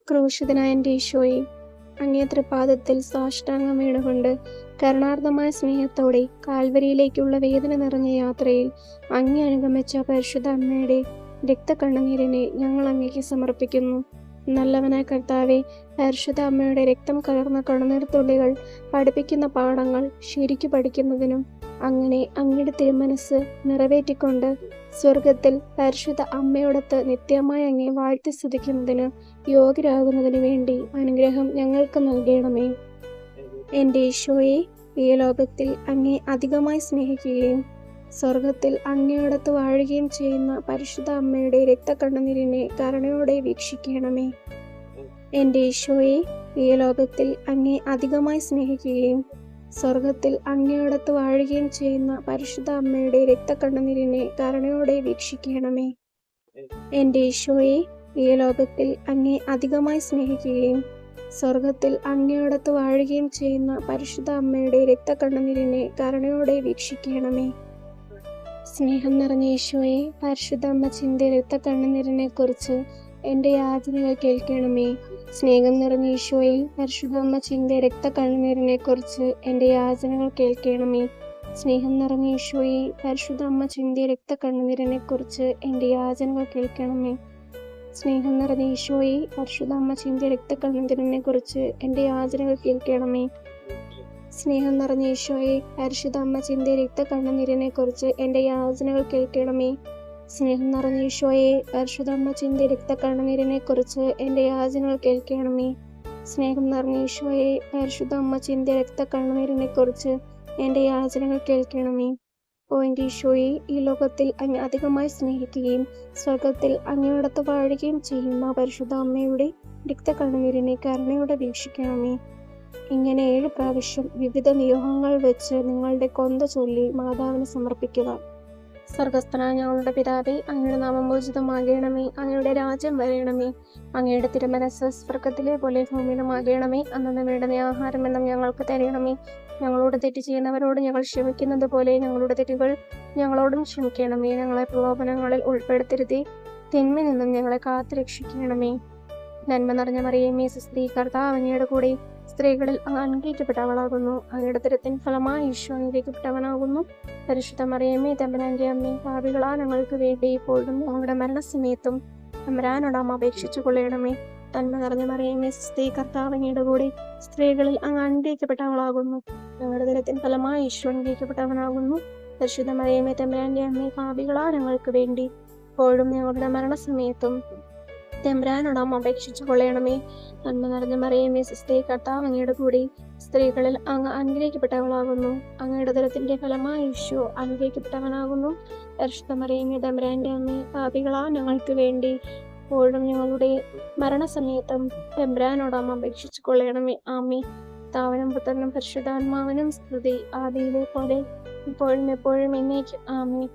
ക്രൂശിതനായ എൻ്റെ ഈശോയെ, അങ്ങേ തൃപ്പാദത്തിൽ സാഷ്ടാംഗം വീണുകൊണ്ട് കരുണാർദ്ദമായ സ്നേഹത്തോടെ കാൽവരിയിലേക്കുള്ള വേദന നിറഞ്ഞ യാത്രയിൽ അങ്ങേ അനുഗമിച്ച പരിശുദ്ധ അമ്മയുടെ രക്തക്കണ്ണുനീരിനെ ഞങ്ങൾ അങ്ങേക്ക് സമർപ്പിക്കുന്നു. നല്ലവനായ കർത്താവെ, പരിശുദ്ധ അമ്മയുടെ രക്തം കലർന്ന കണ്ണുനീർത്തുള്ളികൾ പഠിപ്പിക്കുന്ന പാഠങ്ങൾ ശരിക്കു പഠിക്കുന്നതിനും അങ്ങനെ അങ്ങയുടെ തിരുമനസ് നിറവേറ്റിക്കൊണ്ട് സ്വർഗത്തിൽ പരിശുദ്ധ അമ്മയോടൊത്ത് നിത്യമായി അങ്ങേ വാഴ്ത്തി സ്തുതിക്കുന്നതിന് യോഗ്യരാകുന്നതിനു വേണ്ടി അനുഗ്രഹം ഞങ്ങൾക്ക് നൽകണമേ. എൻ്റെ ഈശോയെ, ഈ ലോകത്തിൽ അങ്ങേ അധികമായി സ്നേഹിക്കുകയും സ്വർഗത്തിൽ അങ്ങയോടൊത്ത് വാഴുകയും ചെയ്യുന്ന പരിശുദ്ധ അമ്മയുടെ രക്തക്കണ്ണുനീരിനെ കരുണയോടെ വീക്ഷിക്കണമേ. എൻ്റെ ഈശോയെ, ഈ ലോകത്തിൽ അങ്ങേ അധികമായി സ്നേഹിക്കുകയും സ്വർഗത്തിൽ അങ്ങയോടൊത്ത് വാഴുകയും ചെയ്യുന്ന പരിശുദ്ധ അമ്മയുടെ രക്തക്കണ്ണുനീരിനെ കരുണയോടെ വീക്ഷിക്കണമേ. എൻ്റെ ഈശോയെ, ഈ ലോകത്തിൽ അങ്ങേ അധികമായി സ്നേഹിക്കുകയും സ്വർഗത്തിൽ അങ്ങയോടൊത്ത് വാഴുകയും ചെയ്യുന്ന പരിശുദ്ധ അമ്മയുടെ രക്തക്കണ്ണുനീരിനെ കരുണയോടെ വീക്ഷിക്കണമേ. സ്നേഹം നിറഞ്ഞ ഈശോയെ, പരിശുദ്ധ അമ്മ ചിന്തിയ രക്തക്കണ്ണുനീരിനെ കുറിച്ച് എൻ്റെ യാചനകൾ കേൾക്കണമേ. സ്നേഹം നിറഞ്ഞ ഈശോയെ, പരിശുദ്ധ അമ്മ ചിന്തിയ രക്തക്കണ്ണുനീരിനെ കുറിച്ച് എൻ്റെ യാചനകൾ കേൾക്കണമേ. സ്നേഹം നിറഞ്ഞ ഈശോയെ, പരിശുദ്ധ അമ്മ ചിന്തിയ രക്തക്കണ്ണുനീരിനെ കുറിച്ച് എൻ്റെ യാചനകൾ കേൾക്കണമേ. സ്നേഹം നിറഞ്ഞ ഈശോയെ, പരിശുദ്ധ അമ്മ ചിന്തിയ രക്തക്കണ്ണുനീരിനെ കുറിച്ച് എൻ്റെ യാചനകൾ കേൾക്കണമേ. സ്നേഹം നിറഞ്ഞ ഈശോയെ, പരിശുദ്ധ അമ്മ ചിന്തിയ രക്തക്കണ്ണുനീരിനെ കുറിച്ച് എൻ്റെ യാചനകൾ കേൾക്കണമേ. സ്നേഹം നിറഞ്ഞ ഈശോയെ, പരിശുദ്ധ അമ്മ ചിന്തിയ രക്തക്കണ്ണുനീരിനെ കുറിച്ച് എൻ്റെ യാചനകൾ കേൾക്കണമേ. സ്നേഹം നിറഞ്ഞ ഈശോയെ, പരിശുദ്ധ അമ്മ ചിന്തിയ രക്തക്കണ്ണുനീരിനെ കുറിച്ച് എൻ്റെ യാചനകൾ കേൾക്കണമേ. ഓ എൻ്റെ ഈശോയെ, ഈ ലോകത്തിൽ അങ്ങ് അധികമായി സ്നേഹിക്കുകയും സ്വർഗത്തിൽ അങ്ങയോടൊത്ത് വാഴുകയും ചെയ്യുന്ന പരിശുദ്ധ അമ്മയുടെ രക്തക്കണ്ണുനീരിനെ കരുണയോടെ വീക്ഷിക്കണമേ. ഇങ്ങനെ 7 പ്രാവശ്യം വിവിധ നിയോഗങ്ങൾ വെച്ച് നിങ്ങളുടെ കൊന്ത ചൊല്ലി മാതാവിന് സമർപ്പിക്കുക. സ്വർഗസ്ഥനായ ഞങ്ങളുടെ പിതാവേ, അങ്ങയുടെ നാമം പൂജിതമാകണമേ. അങ്ങയുടെ രാജ്യം വരയണമേ. അങ്ങയുടെ തിരുമനസ്സ് സ്വർഗത്തിലെ പോലെ ഭൂമിയിലുമാകണമേ. അന്നന്ന് വേണ്ടുന്ന ആഹാരം എന്നും ഞങ്ങൾക്ക് തരണമേ. ഞങ്ങളോട് തെറ്റ് ചെയ്യുന്നവരോട് ഞങ്ങൾ ക്ഷമിക്കുന്നത് പോലെ ഞങ്ങളുടെ തെറ്റുകൾ ഞങ്ങളോടും ക്ഷമിക്കണമേ. ഞങ്ങളെ പ്രലോഭനങ്ങളിൽ ഉൾപ്പെടുത്തരുതേ, തിന്മയിൽ നിന്നും ഞങ്ങളെ കാത്തു രക്ഷിക്കണമേ. നന്മ നിറഞ്ഞ മറിയമേ, സ്വസ്തി, കർത്താവ് അങ്ങയുടെ കൂടെ സ്ത്രീകളിൽ അങ്ങ് അനുഗ്രഹിക്കപ്പെട്ടവളാകുന്നു. അങ്ങയുടെ ഉദരത്തിൻ ഫലമായി ഈശോ അനുഗ്രഹിക്കപ്പെട്ടവനാകുന്നു. പരിശുദ്ധ മറിയമേ, തമ്പുരാന്റെ അമ്മേ, പാപികളാ ഞങ്ങൾക്ക് വേണ്ടി ഇപ്പോഴും ഞങ്ങളുടെ മരണസമയത്തും തമ്പുരാനോട് അമ്മ അപേക്ഷിച്ചു കൊള്ളണമേ. നന്മ നിറഞ്ഞ മറിയമേ, സ്വസ്തി, കർത്താവ് അങ്ങയുടെ കൂടെ സ്ത്രീകളിൽ അങ്ങ് അനുഗ്രഹിക്കപ്പെട്ടവളാകുന്നു. ഞങ്ങളുടെ ഉദരത്തിൻ ഫലമായി ഈശോ അനുഗ്രഹിക്കപ്പെട്ടവനാകുന്നു. പരിശുദ്ധ മറിയമേ, തമ്പുരാന്റെ അമ്മേ, പാപികളാ ഞങ്ങൾക്ക് വേണ്ടി ഇപ്പോഴും ഞങ്ങളുടെ മരണസമയത്തും തമ്പുരാനോട് അമ്മ അപേക്ഷിച്ചു കൊള്ളണമേ. നന്മ നിറഞ്ഞ മറിയമേ, സ്വസ്തി, കർത്താവ് അങ്ങയുടെ കൂടെ സ്ത്രീകളിൽ അങ്ങ് അനുഗ്രഹിക്കപ്പെട്ടവളാകുന്നു. അങ്ങയുടെ ഉദരത്തിന്റെ ഫലമായി ഈശോ അനുഗ്രഹിക്കപ്പെട്ടവനാകുന്നു. പരിശുദ്ധ മറിയമേ, തമ്പുരാന്റെ അമ്മേ, പാപികളാ ഞങ്ങൾക്ക് വേണ്ടി ഇപ്പോഴും ഞങ്ങളുടെ മരണസമയത്തും തമ്പുരാനോട് അമ്മ അപേക്ഷിച്ചു കൊള്ളണമേ. ആമേ. പിതാവിനും പുത്രനും പരിശുദ്ധാത്മാവിനും സ്തുതി, ആദിയിലെ പോലെ ഇപ്പോഴും എപ്പോഴും എന്നേക്കും. ആമേ.